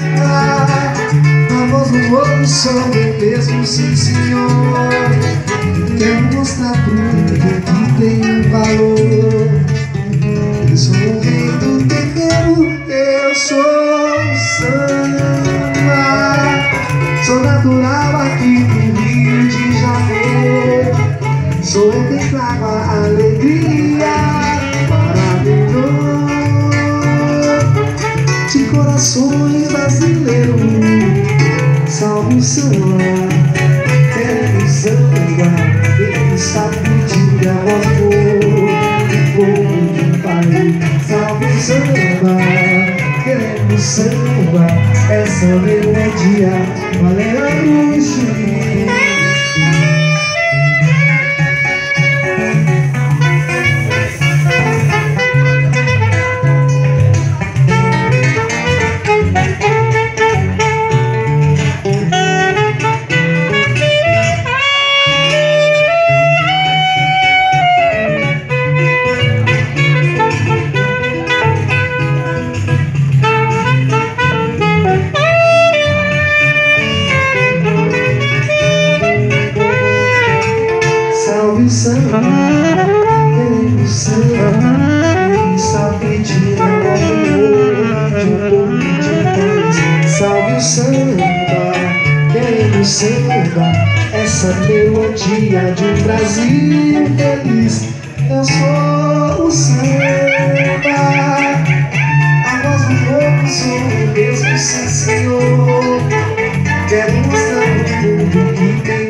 A voz do povo sou eu mesmo, sim senhor. Quero mostrar pro mundo que tem um valor. Eu sou o rei do terreiro, eu sou o samba. Sou natural aqui do Rio de Janeiro. Sou eu que trago a alegria para melhor de corações brasileiros. Salve o samba, quero samba. Ele sabe pedir a voz do povo do país. Salve o samba, queremos samba. Essa melodia valeu a luz. Salve o samba, queremos samba. Ele sabe pedir a voz de um povo de paz. Salve o samba, queremos samba. Essa melodia de um Brasil feliz. Eu sou o samba, a voz do povo sou eu mesmo, sim senhor. Quero mostrar pro mundo que tem